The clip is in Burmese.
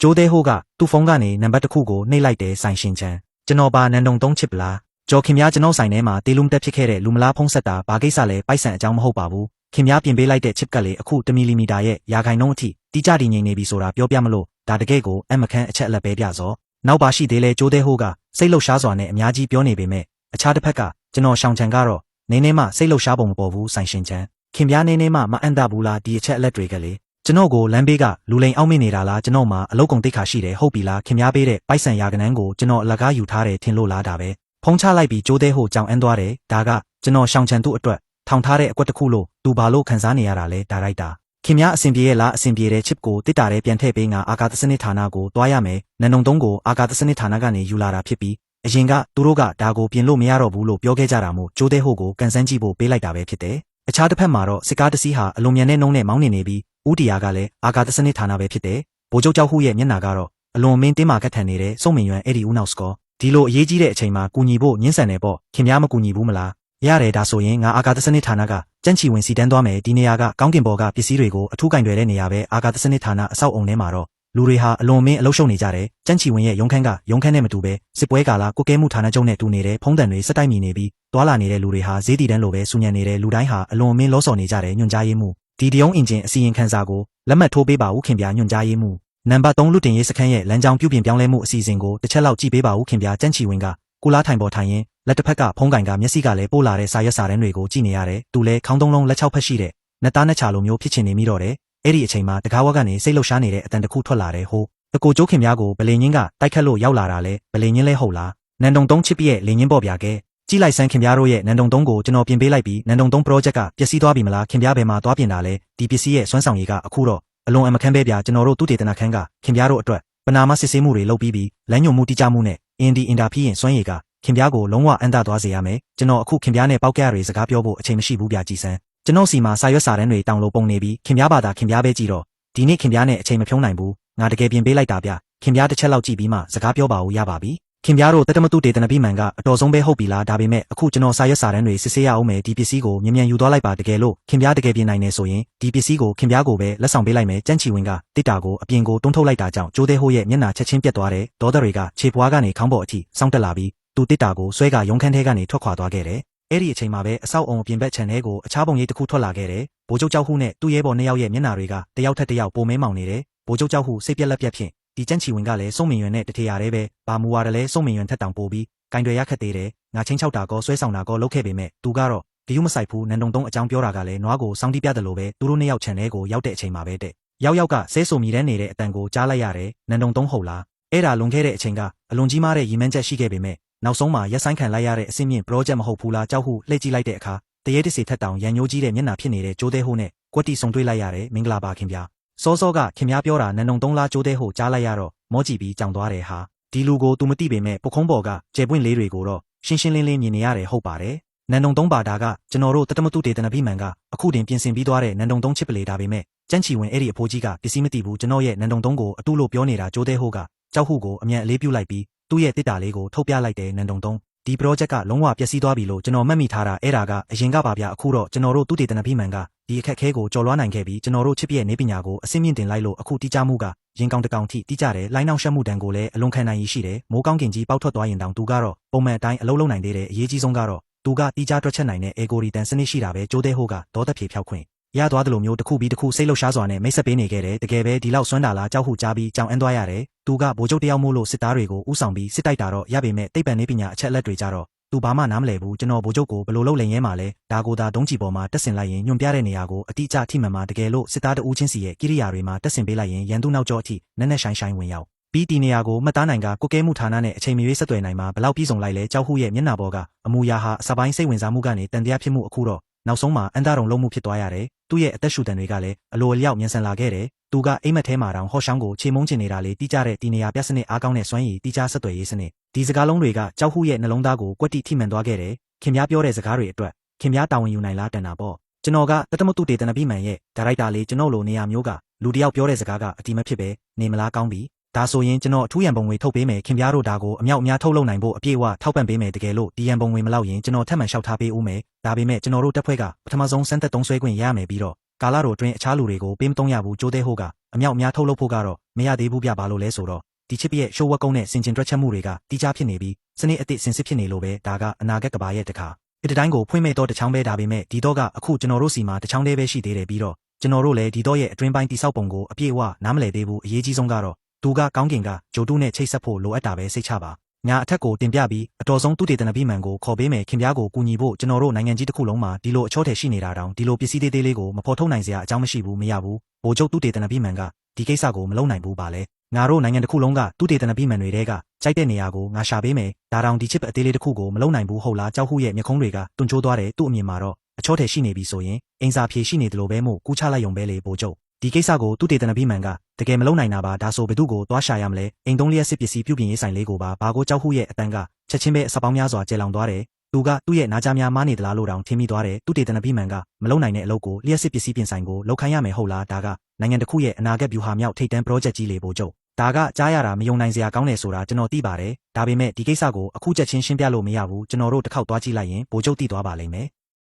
ကျိုးသေးဟိုကသူ့ဖုန်းကနေနံပါတ်တစ်ခုကိုနှိပ်လိုက်တယ်ဆိုင်ရှင်ချန်ကျွန်တော်ပါနန်တုံသုံးချစ်ပလားကျော်ခင်ဗျားကျွန်တော်ဆိုင်ထဲမှာတေးလုံးတက်ဖြစ်ခဲ့တဲ့လူမလားဖုံးဆက်တာဘာကိစ္စလဲပိုက်ဆံအကြောင်းမဟုတ်ပါဘူးခင်ဗျားပြင်ပေးလိုက်တဲ့ချစ်ကလေးအခု1မီလီမီတာရဲ့ရာခိုင်နှုန်းအထိတိကျတည်ငြိမ်နေပြီဆိုတာပြောပြမလို့ဒါတကယ်ကိုအမခန်းအချက်အလက်ပဲပြစောနောက်ပါရှိသေးလဲကျိုးသေးဟိုကစိတ်လှုပ်ရှားစွာနဲ့အများကြီးပြောနေပေမဲ့အခြားတစ်ဖက်ကကျွန်တော်ရှောင်ချန်ကတော့နင်းနေမှစိတ်လှုပ်ရှားပုံမပေါ်ဘူးဆိုင်ရှင်ချန်ခင်ဗျားနင်းနေမှမအံ့တဘူးလားဒီအချက်အလက်တွေကလေကျွန်တော်ကိုလမ်းဘေးကလူလိန်အောက်မေ့နေတာလားကျွန်တော်မှာအလုတ်ကုန်တိတ်ခါရှိတယ်ဟုတ်ပြီလားခင်ဗျားပေးတဲ့ပိုက်ဆံရာကနန်းကိုကျွန်တော်အလကားယူထားတယ်ထင်လို့လားဒါပဲဖုံးချလိုက်ပြီးကျိုးသေးဟိုကြောင်အန်းသွားတယ်ဒါကကျွန်တော်ရှောင်ချန်သူ့အတွက်ထောင်ထားတဲ့အကွက်တစ်ခုလို့သူဘာလို့ခံစားနေရတာလဲဒါရိုက်တာခင်ဗျားအဆင်ပြေရဲ့လားအဆင်ပြေတဲ့ချစ်ကိုတစ်တာတဲ့ပြန်ထည့်ပေးငါအာကာသစနစ်ဌာနကိုတွားရမယ်နန်ုံသုံးကိုအာကာသစနစ်ဌာနကနေယူလာတာဖြစ်ပြီးအရင်ကသူတို့ကဒါကိုပြင်လို့မရတော့ဘူးလို့ပြောခဲ့ကြတာမို့ကျိုးသေးဟိုကိုကန်ဆန်းကြည့်ဖို့ပေးလိုက်တာပဲဖြစ်တယ်အခြားတစ်ဖက်မှာတော့စစ်ကားတစ်စီးဟာအလွန်မြန်တဲ့နှုန်းနဲ့မောင်းနေပြီးဦးတီယာကလည်းအာကာသစနစ်ဌာနပဲဖြစ်တယ်ဗိုလ်ချုပ်ကြောက်ဟုရဲ့မျက်နှာကတော့အလွန်မင်းတင်းမာကတ်ထန်နေတဲ့စုံမင်ရွယ်အဲ့ဒီဦးနောက်စကောဒီလိုအရေးကြီးတဲ့အချိန်မှာကူညီဖို့ညှင်းဆန်နေပေါ့ခင်ဗျားမကူညီဘူးမလားရတယ်ဒါဆိုရင်ငါအာကာသစနစ်ဌာနကကြန့်ချီဝင်စီတန်းသွားမယ်ဒီနေရာကကောင်းကင်ဘော်ကပစ္စည်းတွေကိုအထူးကင်တွေတဲ့နေရာပဲအာကာသစနစ်ဌာနအဆောက်အုံထဲမှာတော့လူတွေဟာအလွန်မင်းအလုရှုံနေကြတယ်ကြန့်ချီဝင်ရဲ့ရုံခန်းကရုံခန်းနဲ့မတူပဲစစ်ပွဲကာလကုတ်ကဲမှုဌာနချုပ်နဲ့တူနေတဲ့ဖုံးတန်တွေစက်တိုက်မိနေပြီးတွာလာနေတဲ့လူတွေဟာဈေးတီတန်းလိုပဲစူညံနေတဲ့လူတိုင်းဟာအလွန်မင်းလောဆော်နေကြတယ်ညွှန်ကြားရေးမှုဒီတယုံအင်ဂျင်အစီရင်ခံစာကိုလက်မှတ်ထိုးပေးပါဦးခင်ဗျာညွှန်ကြားရေးမှုနံပါတ်3လူတင်ရေးစခန်းရဲ့လမ်းကြောင်းပြုပြင်ပြောင်းလဲမှုအစီအစဉ်ကိုတစ်ချက်လောက်ကြည့်ပေးပါဦးခင်ဗျာကြန့်ချီဝင်ကကိုလားထိုင်ပေါ်ထိုင်ရင်လက်တစ်ဖက်ကဖုံးကင်ကမျက်စိကလည်းပို့လာတဲ့စာရွက်စာတမ်းတွေကိုကြည့်နေရတယ်သူလည်းခေါင်းသုံးလုံးလက်6ဖက်ရှိတဲ့နှစ်သားနှစ်ချာလိုမျိုးဖြစ်ချင်နေမိတော့တယ်အဲ့ဒီအချိန်မှာတကားဝက်ကနေစိတ်လှုပ်ရှားနေတဲ့အတန်တစ်ခုထွက်လာတယ်ဟိုအကိုကျိုးခင်ဗျားကိုဗလေညင်းကတိုက်ခတ်လို့ရောက်လာတာလဲဗလေညင်းလဲဟုတ်လားနန်တုံသုံးချစ်ပြည့်လေညင်းပေါ်ပြခဲ့ကြည့်လိုက်စမ်းခင်ဗျားတို့ရဲ့နန်တုံသုံးကိုကျွန်တော်ပြင်ပေးလိုက်ပြီးနန်တုံသုံး project ကပျက်စီးသွားပြီမလားခင်ဗျားဘယ်မှာသွားပြင်တာလဲဒီပစ္စည်းရဲ့စွမ်းဆောင်ရည်ကအခုတော့အလွန်အမခန်းပဲဗျာကျွန်တော်တို့သူတေသနာခန်းကခင်ဗျားတို့အတွက်ပနာမစစ်ဆေးမှုတွေလုပ်ပြီးလမ်းညွှန်မှုတိကျမှုနဲ့အင်တာဖီရင်စွမ်းရည်ကခင်ဗျားကိုလုံးဝအံ့တသွားစေရမယ်ကျွန်တော်အခုခင်ဗျားနဲ့ပေါက်ကရတွေစကားပြောဖို့အချိန်မရှိဘူးဗျာကြည်စမ်းကျွန်တော်စီမှာစာရွက်စာတမ်းတွေတောင်းလို့ပုံနေပြီးခင်ဗျားဘာသာခင်ဗျားပဲကြည့်တော့ဒီနေ့ခင်ဗျားနဲ့အချိန်မဖြုံးနိုင်ဘူးငါတကယ်ပြင်ပေးလိုက်တာဗျခင်ဗျားတစ်ချက်လောက်ကြည့်ပြီးမှစကားပြောပါဦးရပါပြီခင်ဗျားတို့တတမတုတေတနပိမှန်ကအတော်ဆုံးပဲဟုတ်ပြီလားဒါပေမဲ့အခုကျွန်တော်စာရွက်စာတမ်းတွေစစ်ဆေးရအောင်မယ်ဒီပစ္စည်းကိုမြန်ယူသွားလိုက်ပါတကယ်လို့ခင်ဗျားတကယ်ပြင်နိုင်နေဆိုရင်ဒီပစ္စည်းကိုခင်ဗျားကိုပဲလက်ဆောင်ပေးလိုက်မယ်ကြန့်ချီဝင်ကတစ်တာကိုအပြင်ကိုတွန်းထုတ်လိုက်တာကြောင့်ကျိုးသေးဟိုရဲ့မျက်နှာချက်ချင်းပြတ်သွားတယ်ဒေါသတွေကခြေပွားကနေခေါင်းပေါ်အထိစောင့်တက်လာပြီးသူတစ်တာကိုဆွဲကရုံခန်းထဲကနေထွက်ခွာသွားခဲ့တယ်အဲ့ဒီအချိန်မှာပဲအဆောက်အုံအပြင်ဘက်ခြံထဲကိုအခြားပုံရိပ်တစ်ခုထွက်လာခဲ့တယ်ဗိုလ်ချုပ်ကြောက်ဟုနဲ့သူ့ရဲဘော်2ယောက်ရဲ့မျက်နှာတွေကတယောက်ထက်တယောက်ပုံမဲမောင်နေတယ်ဗိုလ်ချုပ်ကြောက်ဟုစိတ်ပြက်လက်ပြက်ဖြင့်ဒီကြန့်ချီဝင်ကလည်းစုံမင်ရွယ်နဲ့တထေရတဲ့ပဲဘာမူဝါဒလဲစုံမင်ရွယ်ထက်တောင်ပိုပြီးကင်တွေရခက်သေးတယ်ငါချင်းချောက်တာကောဆွဲဆောင်တာကောလုပ်ခဲ့ပေမဲ့သူကတော့ဂယုမဆိုင်ဘူးနန်တုံသုံးအကြောင်းပြောတာကလည်းနွားကိုစောင်းတိပြတယ်လို့ပဲသူတို့2ယောက်ခြံထဲကိုရောက်တဲ့အချိန်မှာပဲတဲ့ယောက်ကဆဲဆိုမိတဲ့နေတဲ့အတန်ကိုကြားလိုက်ရတယ်နန်တုံသုံးဟုတ်လားအဲ့ဒါလွန်ခဲ့တဲ့အချိန်ကအလွန်ကြီးမားတဲ့ရည်မှန်းချက်ရှိခဲ့ပေမဲ့နောက်ဆုံးမှာရက်ဆိုင်ခံလိုက်ရတဲ့အဆင့်မြင့် project မဟုတ်ဘူးလားကြောက်ဟုလှည့်ကြည့်လိုက်တဲ့အခါတရေတစီထက်တောင်ရန်ညိုးကြီးတဲ့မျက်နှာဖြစ်နေတဲ့ကျိုးသေးဟိုနဲ့ကွက်တီဆုံတွေ့လိုက်ရတယ်မင်္ဂလာပါခင်ဗျာစောစောကခင်ဗျားပြောတာနန်တုံသုံးလားကျိုးသေးဟိုကြားလိုက်ရတော့မောကြည့်ပြီးကြောင်သွားတယ်ဟာဒီလူကို तू မသိပေမဲ့ပုခုံးပေါ်ကကျဲပွင့်လေးတွေကိုတော့ရှင်းရှင်းလင်းလင်းမြင်နေရတယ်ဟုတ်ပါတယ်နန်တုံသုံးပါတာကကျွန်တော်တို့တတမတုတေတနာပိမှန်ကအခုတင်ပြင်ဆင်ပြီးသွားတဲ့နန်တုံသုံးချစ်ပလေတာပေမဲ့ကြန့်ချီဝင်အဲ့ဒီအဖိုးကြီးကပစ္စည်းမသိဘူးကျွန်တော်ရဲ့နန်တုံသုံးကိုအတုလို့ပြောနေတာကျိုးသေးဟိုကကြောက်ဟုကိုအမြန်အလေးပြုလိုက်ပြီးသူ့ရဲ့တစ်တာလေးကိုထုတ်ပြလိုက်တယ်နန်တုံသုံးဒီ project ကလုံးဝပျက်စီးသွားပြီလို့ကျွန်တော်မှတ်မိထားတာအဲ့ဒါကအရင်ကပါဗျအခုတော့ကျွန်တော်တို့သူတေတနာပိမှန်ကဒီအခက်ခဲကိုကြော်လွှားနိုင်ခဲ့ပြီးကျွန်တော်တို့ချစ်ပြည့်နေပညာကိုအစင်းမြင့်တင်လိုက်လို့အခုတိကျမှုကရင်ကောင်တကောင်ထိတိကျတယ်လိုင်းနောက်ရှက်မှုတန်ကိုလည်းအလွန်ခံနိုင်ရည်ရှိတယ်မိုးကောင်းကင်ကြီးပေါက်ထွက်သွားရင်တောင်သူကတော့ပုံမှန်အတိုင်းအလုံးလုံးနိုင်သေးတယ်အရေးကြီးဆုံးကတော့သူကတိကျတွက်ချက်နိုင်တဲ့အေကိုရီတန်စနစ်ရှိတာပဲကျိုးသေးဟိုကဒေါသဖြေဖြောက်ခွင့်ရသွားတယ်လို့မျိုးတစ်ခုပြီးတစ်ခုစိတ်လှုပ်ရှားစွာနဲ့မိတ်ဆက်ပေးနေခဲ့တယ်တကယ်ပဲဒီလောက်စွမ်းတာလားကြောက်ဟုကြားပြီးကြောင်အန်းသွားရတယ်သူကဗိုလ်ချုပ်တယောက်မို့လို့စစ်သားတွေကိုဥဆောင်ပြီးစစ်တိုက်တာတော့ရပေမဲ့တိတ်ပံနေပညာအချက်အလက်တွေကြတော့သူဘာမှနားမလည်ဘူးကျွန်တော်ဗိုလ်ချုပ်ကိုဘယ်လိုလုပ်လိမ်ရဲမှာလဲဒါကိုသာဒုံးချီပေါ်မှာတက်ဆင်လိုက်ရင်ညွန်ပြတဲ့နေရာကိုအတိအကျထိမှန်မှာတကယ်လို့စစ်သားတဦးချင်းစီရဲ့ကိရိယာတွေမှာတက်ဆင်ပေးလိုက်ရင်ရန်သူနောက်ကျောအထိနက်နက်ရှိုင်းဝင်ရောက်ပြီးဒီနေရာကိုမှတ်သားနိုင်ကကုတ်ကဲမှုဌာနနဲ့အချိန်မရွေးဆက်သွယ်နိုင်မှာဘလောက်ပြီးဆုံးလိုက်လဲကြောက်ဟုရဲ့မျက်နှာပေါ်ကအမူအရာဟာအစပိုင်းစိတ်ဝင်စားမှုကနေတန်တရားဖြစ်မှုအခုတော့နောက်ဆုံးမှာအန်တာရုံလုံးမှုဖြစ်သွားရတယ်သူ့ရဲ့အသက်ရှူတန်တွေကလည်းအလိုအလျောက်မြန်ဆန်လာခဲ့တယ်သူကအိမ်မက်ထဲမှာတောင်ဟော့ရှောင်းကိုခြေမုံချင်နေတာလေတီးကြတဲ့ဒီနေရာပြစနစ်အားကောင်းတဲ့စွမ်းရည်တီးကြဆက်သွယ်ရေးစနစ်ဒီစကားလုံးတွေကကြောက်ဟုရဲ့နှလုံးသားကိုကွက်တိထိမှန်သွားခဲ့တယ်ခင်ဗျားပြောတဲ့စကားတွေအတွက်ခင်ဗျားတာဝန်ယူနိုင်လားတန်တာပေါ့ကျွန်တော်ကတတမတုတေတနာပိမှန်ရဲ့ဒါရိုက်တာလေးကျွန်တော်လိုနေရာမျိုးကလူတယောက်ပြောတဲ့စကားကအတိမဖြစ်ပဲနေမလားကောင်းပြီဒါဆိုရင်ကျွန်တော်အထူးရန်ပုံငွေထုတ်ပေးမယ်ခင်ဗျားတို့ဒါကိုအမြောက်အများထုတ်လုပ်နိုင်ဖို့အပြည့်အဝထောက်ပံ့ပေးမယ်တကယ်လို့ဒီရန်ပုံငွေမလောက်ရင်ကျွန်တော်ထပ်မံလျှောက်ထားပေးဦးမယ်ဒါပေမဲ့ကျွန်တော်တို့တက်ဖွဲ့ကပထမဆုံးစမ်းသက်သုံးဆွဲခွင့်ရရမယ်ပြီးတော့ကာလာတို့အတွင်းအခြားလူတွေကိုပေးမသုံးရဘူးကျိုးသေးဟိုက အမြောက်များထုတ်လုပ်ဖို့ကတော့မရသေးဘူးပြပါလို့လဲဆိုတော့ဒီချစ်ရဲ့ရှိုးဝက်ကုန်းနဲ့စင်ကျင်တွက်ချက်မှုတွေကတီးခြားဖြစ်နေပြီးစနစ်အသစ်စင်စစ်ဖြစ်နေလို့ပဲဒါကအနာဂတ်ကဘာရဲ့တခါဒီတိုင်းကိုဖွင့်မဲ့တော့တချောင်းပဲဒါပေမဲ့ဒီတော့ကအခုကျွန်တော်တို့စီမှာတချောင်းတည်းပဲရှိသေးတယ်ပြီးတော့ကျွန်တော်တို့လည်းဒီတော့ရဲ့အတွင်းပိုင်းတိဆောက်ပုံကိုအပြည့်အဝနားမလည်သေးဘူးအရေးကြီးဆုံးကတော့သူကကောင်းကင်ကဂျိုတုနဲ့ချိတ်ဆက်ဖို့လိုအပ်တာပဲစိတ်ချပါညာအထက်ကိုတင်ပြပြီးအတော်ဆုံးသူတေသနပိမှန်ကိုခေါ်ပေးမယ်ခင်ဗျားကိုကူညီဖို့ကျွန်တော်တို့နိုင်ငံကြီးတစ်ခုလုံးမှာဒီလိုအချောထည်ရှိနေတာတောင်ဒီလိုပစ္စည်းသေးသေးလေးကိုမဖော်ထုတ်နိုင်စရာအကြောင်းမရှိဘူးမရဘူးဗိုလ်ချုပ်သူတေသနပိမှန်ကဒီကိစ္စကိုမလုပ်နိုင်ဘူးပါလေငါတို့နိုင်ငံတစ်ခုလုံးကသူတေသနပိမှန်တွေတဲကကြိုက်တဲ့နေရာကိုငါရှာပေးမယ်ဒါတောင်ဒီချစ်အသေးလေးတစ်ခုကိုမလုပ်နိုင်ဘူးဟုတ်လားကြောက်ဟုရဲ့မျက်ခုံးတွေကတွန်ချိုးသွားတယ်သူ့အမြင်မှာတော့အချောထည်ရှိနေပြီဆိုရင်အင်စာဖြေရှိနေတယ်လို့ပဲမို့ကူးချလိုက်ရုံပဲလေဗိုလ်ချုပ်ဒီကိစ္စကိုသူတေသနပိမှန်ကတကယ်မလုပ်နိုင်တာပါဒါဆိုဘယ်သူကိုသွားရှာရမလဲအိမ်သုံးလျက်စစ်ပစ္စည်းပြုပြင်ရေးဆိုင်လေးကိုပါဘာကိုကြောက်ဟုရဲ့အတန်းကချက်ချင်းပဲအစပေါင်းများစွာကျဲလောင်သွားတယ်သူကသူ့ရဲ့နားကြားများမားနေသလားလို့တောင်ထင်မိသွားတယ်သူတေသနပိမှန်ကမလုပ်နိုင်တဲ့အလုပ်ကိုလျက်စစ်ပစ္စည်းပြင်ဆိုင်ကိုလောက်ခိုင်းရမယ်ဟုတ်လားဒါကနိုင်ငံတစ်ခုရဲ့အနာဂတ်ဗျူဟာမြောက်ထိပ်တန်း project ကြီးလေဗိုလ်ချုပ်ဒါကကြားရတာမယုံနိုင်စရာကောင်းတယ်ဆိုတာကျွန်တော်သိပါတယ်ဒါပေမဲ့ဒီကိစ္စကိုအခုချက်ချင်းရှင်းပြလို့မရဘူးကျွန်တော်တို့တစ်ခေါက်သွားကြည့်လိုက်ရင်ဗိုလ်ချုပ်သိသွားပါလိမ့်မယ်